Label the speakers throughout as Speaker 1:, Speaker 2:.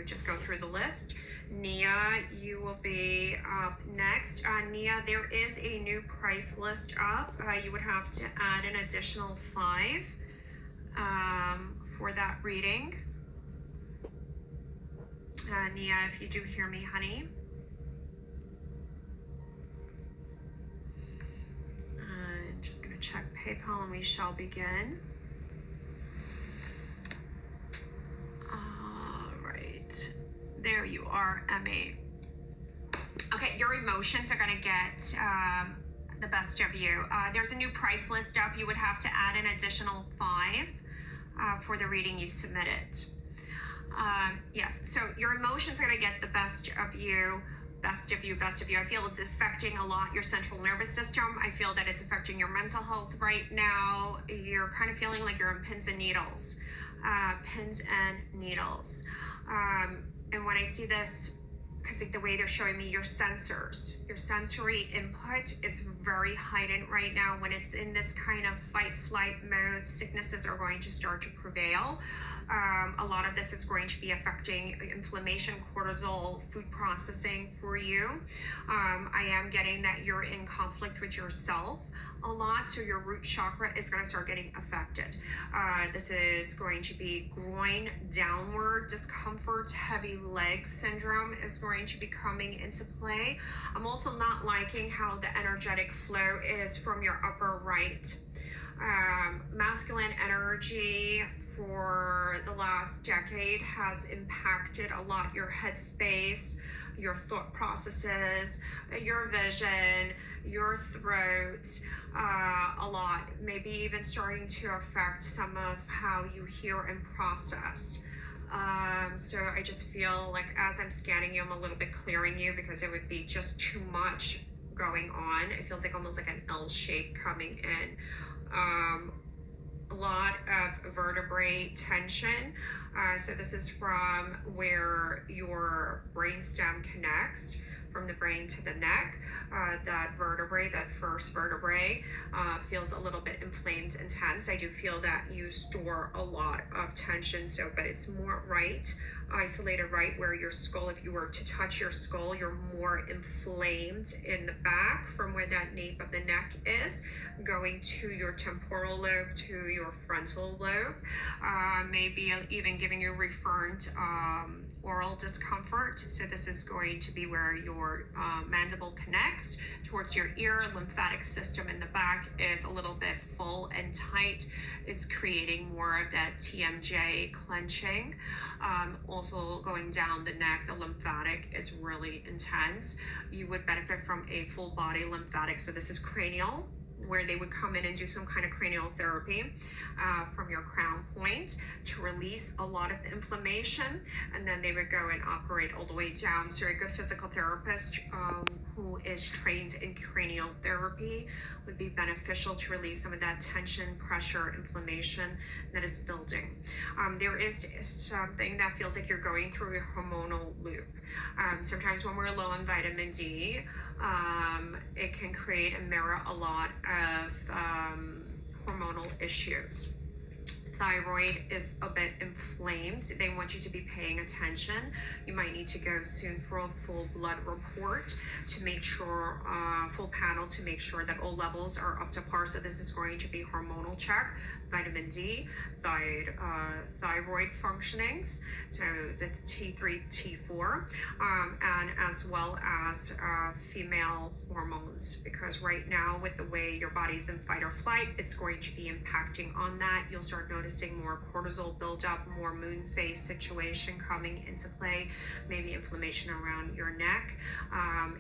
Speaker 1: just go through the list. Nia, you will be up next. Nia, there is a new price list up. You would have to add an additional 5 for that reading. Nia, if you do hear me, honey. Just going to check PayPal and we shall begin. There you are, Emmy. Okay, your emotions are going to get the best of you. There's a new price list up. You would have to add an additional 5 for the reading you submitted. Yes, so your emotions are going to get the best of you. Best of you. I feel it's affecting a lot your central nervous system. I feel that it's affecting your mental health right now. You're kind of feeling like you're in pins and needles. And when I see this, because the way they're showing me your sensors, your sensory input is very heightened right now. When it's in this kind of fight flight mode, sicknesses are going to start to prevail. A lot of this is going to be affecting inflammation, cortisol, food processing for you. I am getting that you're in conflict with yourself a lot, so your root chakra is going to start getting affected. This is going to be groin downward discomfort, heavy leg syndrome is going to be coming into play. I'm also not liking how the energetic flow is from your upper right. Masculine energy for the last decade has impacted a lot your headspace, your thought processes, your vision, your throat, a lot, maybe even starting to affect some of how you hear and process. So I just feel like as I'm scanning you, I'm a little bit clearing you because it would be just too much going on. It feels like almost like an L shape coming in. A lot of vertebrae tension. So this is from where your brainstem connects from the brain to the neck. That vertebrae, that first vertebrae, feels a little bit inflamed and tense. I do feel that you store a lot of tension, but it's more isolated right where your skull, if you were to touch your skull, you're more inflamed in the back from where that nape of the neck is, going to your temporal lobe, to your frontal lobe, maybe even giving you recurrent oral discomfort. So this is going to be where your mandible connects towards your ear. Lymphatic system in the back is a little bit full and tight. It's creating more of that TMJ clenching. Also going down the neck, the lymphatic is really intense. You would benefit from a full body lymphatic. So this is cranial, where they would come in and do some kind of cranial therapy from your crown point to release a lot of the inflammation, and then they would go and operate all the way down. So a good physical therapist who is trained in cranial therapy would be beneficial to release some of that tension, pressure, inflammation that is building. There is something that feels like you're going through a hormonal loop. Sometimes when we're low on vitamin D, it can create and mirror a lot of hormonal issues. Thyroid is a bit inflamed. They want you to be paying attention. You might need to go soon for a full blood report to make sure, full panel to make sure that all levels are up to par. So this is going to be hormonal check, vitamin D, thyroid functionings, so the T3, T4, and as well as female hormones, because right now with the way your body's in fight or flight, it's going to be impacting on that. You'll start noticing more cortisol buildup, more moon phase situation coming into play, maybe inflammation around your neck,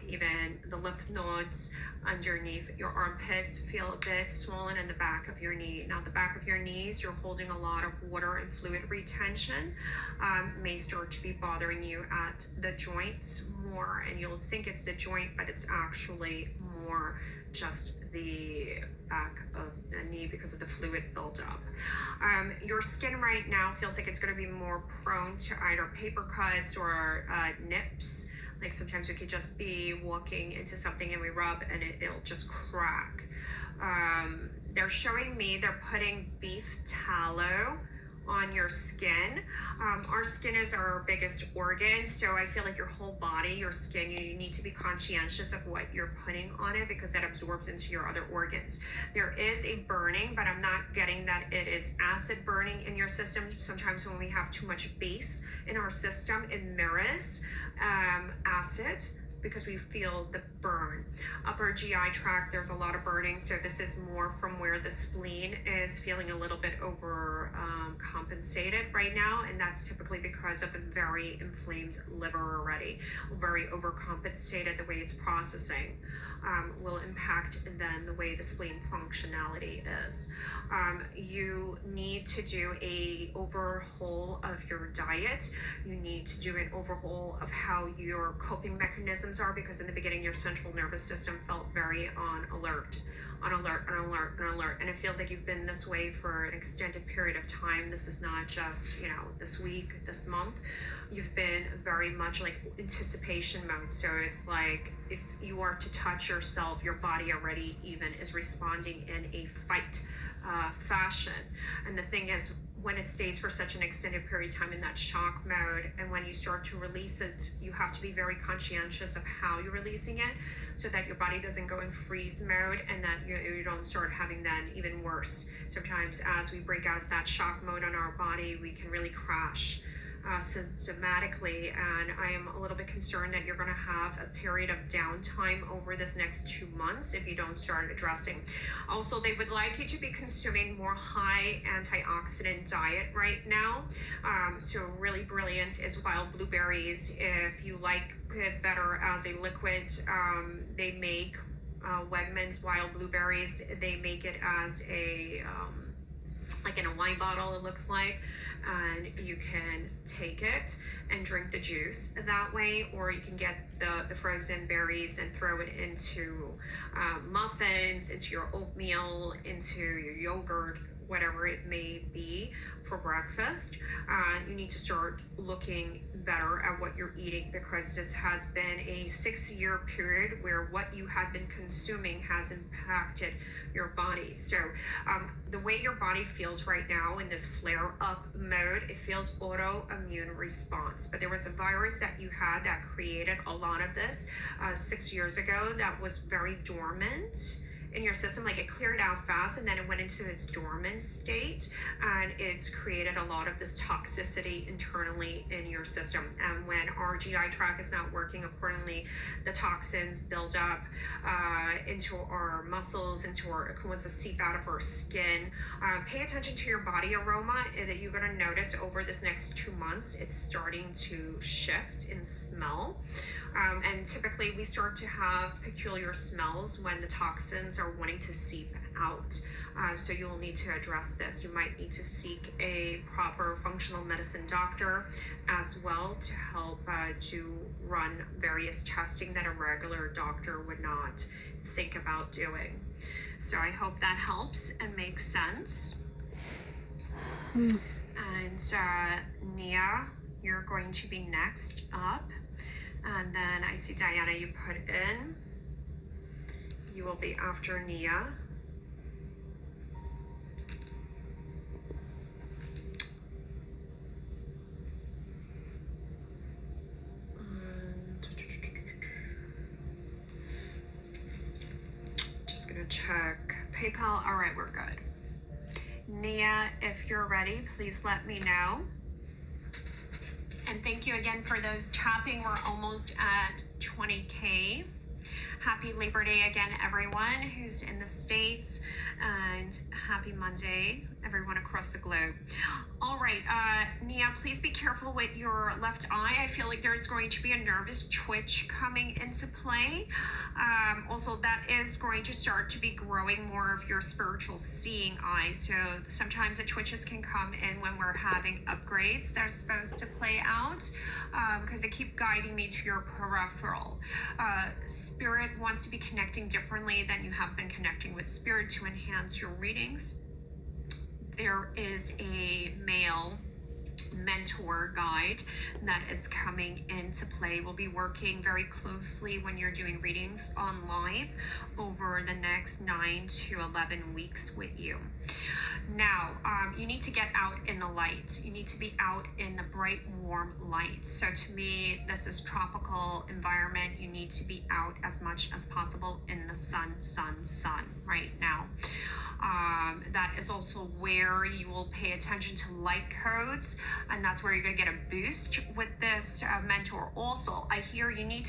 Speaker 1: even the lymph nodes underneath your armpits feel a bit swollen in the back of your knee. Now the back of your knees, you're holding a lot of water and fluid retention, may start to be bothering you at the joints more, and you'll think it's the joint, but it's actually more just the back of the knee because of the fluid buildup. Your skin right now feels like it's going to be more prone to either paper cuts or nips. Like sometimes we could just be walking into something and we rub and it'll just crack. They're showing me they're putting beef tallow on your skin. Our skin is our biggest organ, so I feel like your whole body, your skin, you need to be conscientious of what you're putting on it because that absorbs into your other organs. There is a burning, but I'm not getting that it is acid burning in your system. Sometimes when we have too much base in our system, it mirrors acid, because we feel the burn. Upper GI tract, there's a lot of burning, so this is more from where the spleen is feeling a little bit over compensated right now, and that's typically because of a very inflamed liver already, very overcompensated. The way it's processing will impact then the way the spleen functionality is. You need to do a overhaul of your diet. You need to do an overhaul of how your coping mechanisms are, because in the beginning your central nervous system felt very on alert, and it feels like you've been this way for an extended period of time. This is not just, this week, this month. You've been very much like anticipation mode. So it's like if you are to touch yourself, your body already even is responding in a fight fashion. And the thing is, when it stays for such an extended period of time in that shock mode, and when you start to release it, you have to be very conscientious of how you're releasing it so that your body doesn't go in freeze mode, and that you don't start having then even worse. Sometimes as we break out of that shock mode on our body, we can really crash symptomatically, and I am a little bit concerned that you're going to have a period of downtime over this next 2 months if you don't start addressing. Also, they would like you to be consuming more high antioxidant diet right now. So really brilliant is wild blueberries. If you like it better as a liquid, they make Wegmans wild blueberries. They make it as a like in a wine bottle, it looks like, and you can take it and drink the juice that way, or you can get the frozen berries and throw it into muffins, into your oatmeal, into your yogurt, whatever it may be for breakfast. You need to start looking better at what you're eating, because this has been a 6-year period where what you have been consuming has impacted your body. So the way your body feels right now in this flare up mode, it feels autoimmune response. But there was a virus that you had that created a lot of this 6 years ago that was very dormant in your system. Like, it cleared out fast and then it went into its dormant state, and it's created a lot of this toxicity internally in your system. And when our GI tract is not working accordingly, the toxins build up into our muscles, into our, it wants to seep out of our skin. Pay attention to your body aroma that you're going to notice over this next 2 months. It's starting to shift in smell. And typically we start to have peculiar smells when the toxins are wanting to seep out. So you will need to address this. You might need to seek a proper functional medicine doctor as well to help to run various testing that a regular doctor would not think about doing. So I hope that helps and makes sense. And Nia, you're going to be next up. And then I see Diana, you put in. You will be after Nia. And just gonna check PayPal. All right, we're good. Nia, if you're ready, please let me know. And thank you again for those tapping. We're almost at 20K. Happy Labor Day again, everyone who's in the States, and happy Monday, everyone across the globe. All right, Nia, please be careful with your left eye. I feel like there's going to be a nervous twitch coming into play. Also, that is going to start to be growing more of your spiritual seeing eye. So sometimes the twitches can come in when we're having upgrades that are supposed to play out, because they keep guiding me to your peripheral. Spirit wants to be connecting differently than you have been connecting with Spirit to enhance your readings. There is a male mentor guide that is coming into play. We'll be working very closely when you're doing readings on live over the next 9 to 11 weeks with you. Now, you need to get out in the light. You need to be out in the bright, warm light. So to me, this is tropical environment. You need to be out as much as possible in the sun right now. That is also where you will pay attention to light codes, and that's where you're going to get a boost with this mentor. Also, I hear you need to